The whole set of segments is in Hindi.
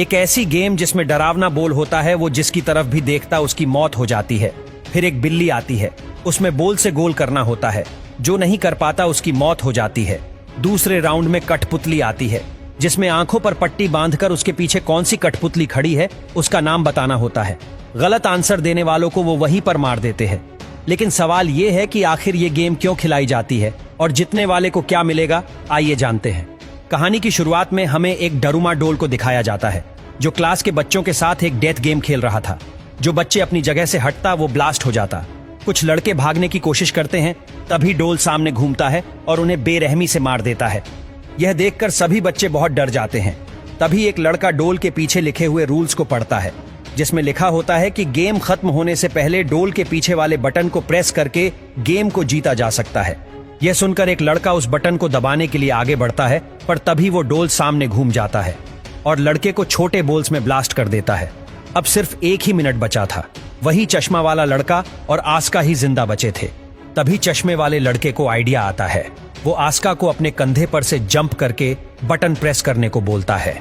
एक ऐसी गेम जिसमें डरावना बोल होता है, वो जिसकी तरफ भी देखता उसकी मौत हो जाती है। फिर एक बिल्ली आती है, उसमें बोल से गोल करना होता है, जो नहीं कर पाता उसकी मौत हो जाती है। दूसरे राउंड में कठपुतली आती है, जिसमें आंखों पर पट्टी बांधकर उसके पीछे कौन सी कठपुतली खड़ी है उसका नाम बताना होता है। गलत आंसर देने वालों को वो वहीं पर मार देते हैं। लेकिन सवाल ये है कि आखिर ये गेम क्यों खिलाई जाती है और जीतने वाले को क्या मिलेगा, आइए जानते हैं। कहानी की शुरुआत में हमें एक डरूमा डोल को दिखाया जाता है, जो क्लास के बच्चों के साथ एक डेथ गेम खेल रहा था। जो बच्चे अपनी जगह से हटता वो ब्लास्ट हो जाता। कुछ लड़के भागने की कोशिश करते हैं, तभी डोल सामने घूमता है और उन्हें बेरहमी से मार देता है। यह देखकर सभी बच्चे बहुत डर जाते हैं। तभी एक लड़का डोल के पीछे लिखे हुए रूल्स को पढ़ता है, जिसमें लिखा होता है कि गेम खत्म होने से पहले डोल के पीछे वाले बटन को प्रेस करके गेम को जीता जा सकता है। यह सुनकर एक लड़का उस बटन को दबाने के लिए आगे बढ़ता है, पर तभी वो डोल सामने घूम जाता है और लड़के को छोटे बोल्स में ब्लास्ट कर देता है। अब सिर्फ 1 ही मिनट बचा था। वही चश्मा वाला लड़का और आस्का ही जिंदा बचे थे। तभी चश्मे वाले लड़के को आइडिया आता है। वो आस्का को अपने कंधे पर से जंप करके बटन प्रेस करने को बोलता है।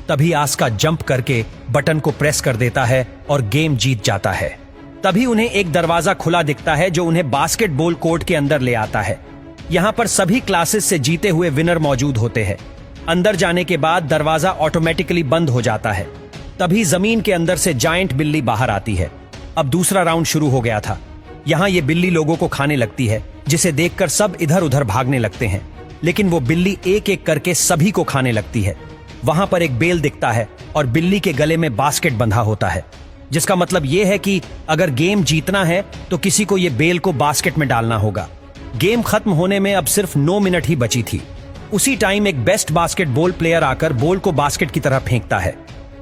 तभी आस्का जंप करके बटन को प्रेस कर देता है और गेम जीत जाता है। तभी उन्हें एक दरवाजा खुला दिखता है, जो उन्हें बास्केटबॉल कोर्ट के अंदर ले आता है। यहाँ पर सभी क्लासेस से जीते हुए विनर मौजूद होते हैं। अंदर जाने के बाद दरवाजा ऑटोमेटिकली बंद हो जाता है। तभी जमीन के अंदर से जायंट बिल्ली बाहर आती है। अब दूसरा राउंड शुरू हो गया था। यहाँ ये बिल्ली लोगों को खाने लगती है, जिसे देखकर सब इधर उधर भागने लगते हैं। लेकिन वो बिल्ली एक एक करके सभी को खाने लगती है। वहां पर एक बेल दिखता है और बिल्ली के गले में बास्केट बंधा होता है, जिसका मतलब ये है कि अगर गेम जीतना है तो किसी को ये बेल को बास्केट में डालना होगा। गेम खत्म होने में अब सिर्फ 9 मिनट ही बची थी। उसी टाइम एक बेस्ट बास्केटबॉल प्लेयर आकर बॉल को बास्केट की तरह फेंकता है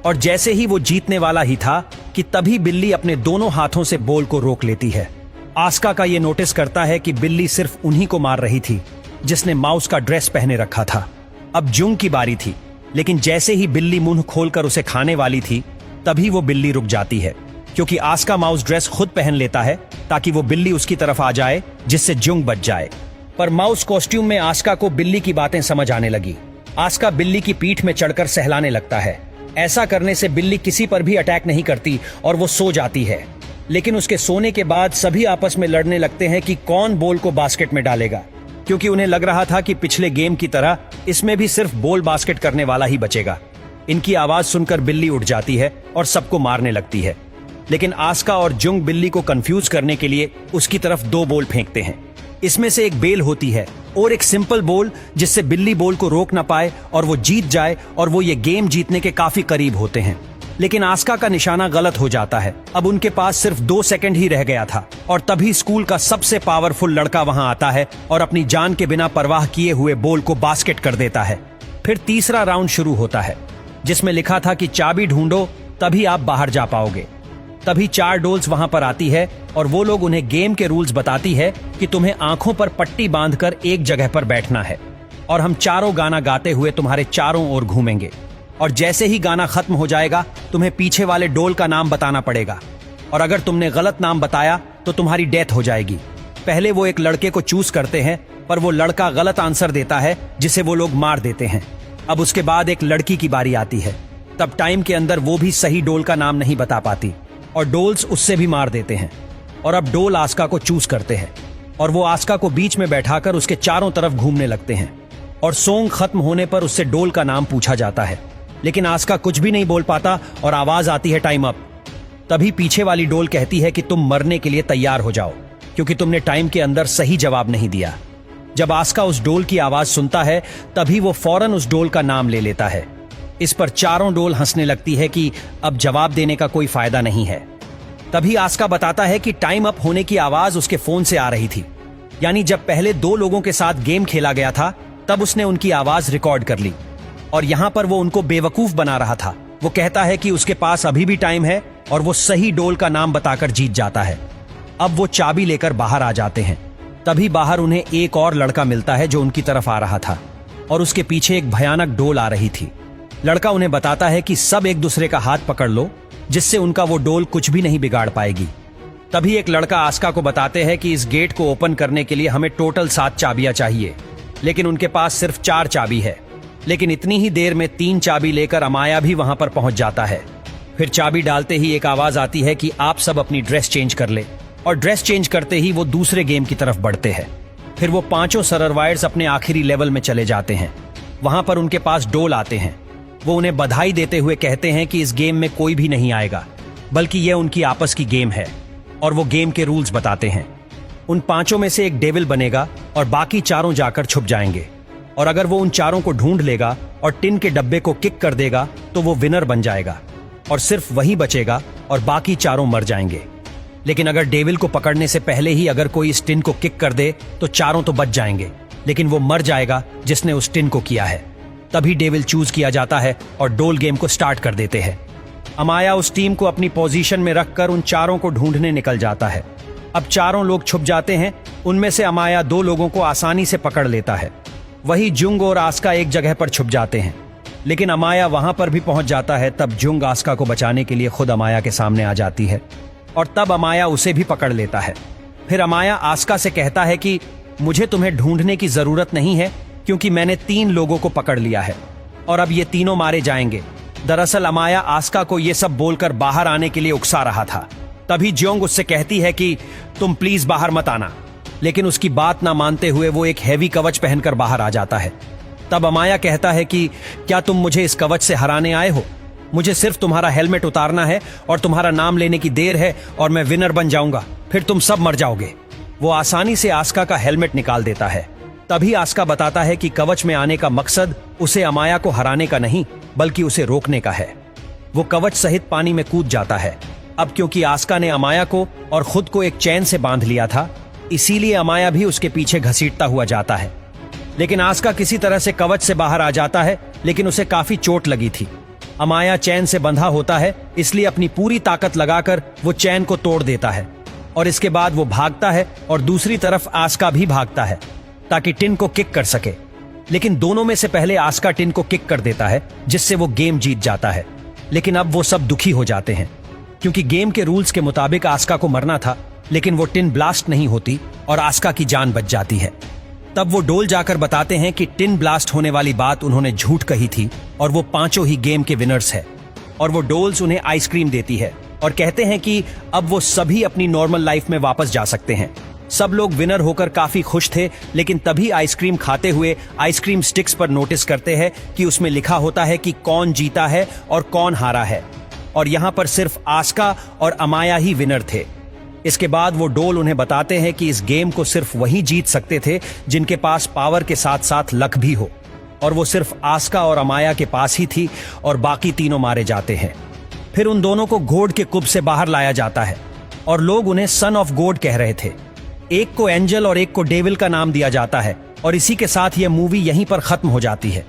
और जैसे ही वो जीतने वाला ही था कि तभी बिल्ली अपने दोनों हाथों से बॉल को रोक लेती है। आस्का का ये नोटिस करता है कि बिल्ली सिर्फ उन्हीं को मार रही थी जिसने माउस का ड्रेस पहने रखा था। अब जुंग की बारी थी, लेकिन जैसे ही बिल्ली मुंह खोलकर उसे खाने वाली थी, तभी वो बिल्ली रुक जाती है, क्योंकि आस्का माउस ड्रेस खुद पहन लेता है ताकि वो बिल्ली उसकी तरफ आ जाए, जिससे जुंग बच जाए। पर माउस कॉस्ट्यूम में आस्का को बिल्ली की बातें समझ आने लगी। आस्का बिल्ली की पीठ में चढ़कर सहलाने लगता है। ऐसा करने से बिल्ली किसी पर भी अटैक नहीं करती और वो सो जाती है। लेकिन उसके सोने के बाद सभी आपस में लड़ने लगते हैं कि कौन बॉल को बास्केट में डालेगा, क्योंकि उन्हें लग रहा था कि पिछले गेम की तरह इसमें भी सिर्फ बॉल बास्केट करने वाला ही बचेगा। इनकी आवाज सुनकर बिल्ली उठ जाती है और सबको मारने लगती है। लेकिन आस्का और जुंग बिल्ली को कंफ्यूज करने के लिए उसकी तरफ 2 बॉल फेंकते हैं। इसमें से एक बेल होती है और एक सिंपल बॉल, जिससे बिल्ली बॉल को रोक ना पाए और वो जीत जाए, और वो ये गेम जीतने के काफी करीब होते हैं। लेकिन आस्का का निशाना गलत हो जाता है। अब उनके पास सिर्फ 2 सेकंड ही रह गया था और तभी स्कूल का सबसे पावरफुल लड़का वहां आता है और अपनी जान के बिना परवाह किए हुए बॉल को बास्केट कर देता है। फिर तीसरा राउंड शुरू होता है, जिसमें लिखा था कि चाबी ढूंढो तभी आप बाहर जा पाओगे। तभी 4 डोल्स वहां पर आती है और वो लोग उन्हें गेम के रूल्स बताती है कि तुम्हें आंखों पर पट्टी बांधकर एक जगह पर बैठना है और हम चारों गाना गाते हुए तुम्हारे चारों ओर घूमेंगे, और जैसे ही गाना खत्म हो जाएगा तुम्हें पीछे वाले डोल का नाम बताना पड़ेगा, और अगर तुमने गलत नाम बताया तो तुम्हारी डेथ हो जाएगी। पहले वो एक लड़के को चूज करते हैं, पर वो लड़का गलत आंसर देता है, जिसे वो लोग मार देते हैं। अब उसके बाद एक लड़की की बारी आती है। तब टाइम के अंदर वो भी सही डोल का नाम नहीं बता पाती और डोल्स उससे भी मार देते हैं। और अब डोल आस्का को चूज करते हैं और वो आस्का को बीच में बैठाकर उसके चारों तरफ घूमने लगते हैं, और सॉन्ग खत्म होने पर उससे डोल का नाम पूछा जाता है। लेकिन आस्का कुछ भी नहीं बोल पाता और आवाज आती है टाइम अप। तभी पीछे वाली डोल कहती है कि तुम मरने के लिए तैयार हो जाओ, क्योंकि तुमने टाइम के अंदर सही जवाब नहीं दिया। जब आस्का उस डोल की आवाज सुनता है, तभी वो फौरन उस डोल का नाम ले लेता है। इस पर चारों डोल हंसने लगती है कि अब जवाब देने का कोई फायदा नहीं है। तभी आस्का बताता है कि टाइम अप होने की आवाज उसके फोन से आ रही थी, यानी जब पहले 2 लोगों के साथ गेम खेला गया था तब उसने उनकी आवाज रिकॉर्ड कर ली, और यहां पर वो उनको बेवकूफ बना रहा था। वो कहता है कि उसके पास अभी भी टाइम है और वो सही डोल का नाम बताकर जीत जाता है। अब वो चाबी लेकर बाहर आ जाते हैं। तभी बाहर उन्हें एक और लड़का मिलता है जो उनकी तरफ आ रहा था, और उसके पीछे एक भयानक डोल आ रही थी। लड़का उन्हें बताता है कि सब एक दूसरे का हाथ पकड़ लो, जिससे उनका वो डोल कुछ भी नहीं बिगाड़ पाएगी। तभी एक लड़का आस्का को बताते हैं कि इस गेट को ओपन करने के लिए हमें टोटल 7 चाबियां चाहिए, लेकिन उनके पास सिर्फ 4 चाबी है। लेकिन इतनी ही देर में 3 चाबी लेकर अमाया भी वहां पर पहुंच जाता है। फिर चाबी डालते ही एक आवाज आती है कि आप सब अपनी ड्रेस चेंज कर ले, और ड्रेस चेंज करते ही वो दूसरे गेम की तरफ बढ़ते हैं। फिर वो 5 सरवायर्स अपने आखिरी लेवल में चले जाते हैं। वहां पर उनके पास डोल आते हैं। वो उन्हें बधाई देते हुए कहते हैं कि इस गेम में कोई भी नहीं आएगा, बल्कि यह उनकी आपस की गेम है, और वो गेम के रूल्स बताते हैं। उन 5 में से एक डेविल बनेगा और बाकी 4 जाकर छुप जाएंगे, और अगर वो उन 4 को ढूंढ लेगा और टिन के डब्बे को किक कर देगा तो वो विनर बन जाएगा और सिर्फ वही बचेगा और बाकी 4 मर जाएंगे। लेकिन अगर डेविल को पकड़ने से पहले ही अगर कोई इस टिन को किक कर दे तो 4 तो बच जाएंगे, लेकिन वो मर जाएगा जिसने उस टिन को किया है। तभी डेविल चूज किया जाता है और डोल गेम को स्टार्ट कर देते हैं। अमाया उस टीम को अपनी पोजीशन में रखकर उन 4 को ढूंढने निकल जाता है। अब 4 लोग छुप जाते हैं। उनमें से अमाया 2 लोगों को आसानी से पकड़ लेता है। वही जुंग और आस्का एक जगह पर छुप जाते हैं, लेकिन अमाया वहां पर भी पहुंच जाता है। तब जुंग आस्का को बचाने के लिए खुद अमाया के सामने आ जाती है, और तब अमाया उसे भी पकड़ लेता है। फिर अमाया आस्का से कहता है कि मुझे तुम्हें ढूंढने की जरूरत नहीं है, क्योंकि मैंने 3 लोगों को पकड़ लिया है और अब ये तीनों मारे जाएंगे। दरअसल अमाया आस्का को ये सब बोलकर बाहर आने के लिए उकसा रहा था। तभी ज्योंग उससे कहती है कि तुम प्लीज बाहर मत आना, लेकिन उसकी बात ना मानते हुए वो एक हैवी कवच पहनकर बाहर आ जाता है। तब अमाया कहता है कि क्या तुम मुझे इस कवच से हराने आए हो? मुझे सिर्फ तुम्हारा हेलमेट उतारना है और तुम्हारा नाम लेने की देर है और मैं विनर बन जाऊंगा, फिर तुम सब मर जाओगे। वो आसानी से आस्का का हेलमेट निकाल देता है। तभी आस्का बताता है कि कवच में आने का मकसद उसे अमाया को हराने का नहीं, बल्कि उसे रोकने का है। वो कवच सहित पानी में कूद जाता है। अब क्योंकि आस्का ने अमाया को और खुद को एक चैन से बांध लिया था, इसीलिए अमाया भी उसके पीछे घसीटता हुआ जाता है। लेकिन आस्का किसी तरह से कवच से बाहर आ जाता है, लेकिन उसे काफी चोट लगी थी। अमाया चैन से बंधा होता है, इसलिए अपनी पूरी ताकत लगाकर वो चैन को तोड़ देता है, और इसके बाद वो भागता है और दूसरी तरफ आस्का भी भागता है ताकि टिन को किक कर सके। लेकिन दोनों में से पहले आस्का टिन को किक कर देता है, जिससे वो गेम जीत जाता है। लेकिन अब वो सब दुखी हो जाते हैं, क्योंकि गेम के रूल्स के मुताबिक आस्का को मरना था, लेकिन वो टिन ब्लास्ट नहीं होती और आस्का की जान बच जाती है। तब वो डोल जाकर बताते हैं कि टिन ब्लास्ट होने वाली बात उन्होंने झूठ कही थी और वो 5 ही गेम के विनर्स है। और वो डोल्स उन्हें आइसक्रीम देती है और कहते हैं कि अब वो सभी अपनी नॉर्मल लाइफ में वापस जा सकते हैं। सब लोग विनर होकर काफी खुश थे, लेकिन तभी आइसक्रीम खाते हुए आइसक्रीम स्टिक्स पर नोटिस करते हैं कि उसमें लिखा होता है कि कौन जीता है और कौन हारा है, और यहां पर सिर्फ आस्का और अमाया ही विनर थे। इसके बाद वो डोल उन्हें बताते हैं कि इस गेम को सिर्फ वही जीत सकते थे जिनके पास पावर के साथ साथ लक भी हो, और वो सिर्फ आस्का और अमाया के पास ही थी, और बाकी तीनों मारे जाते हैं। फिर उन दोनों को घोड़ के कुब से बाहर लाया जाता है, और लोग उन्हें सन ऑफ गॉड कह रहे थे। एक को एंजल और एक को डेविल का नाम दिया जाता है, और इसी के साथ यह मूवी यहीं पर खत्म हो जाती है।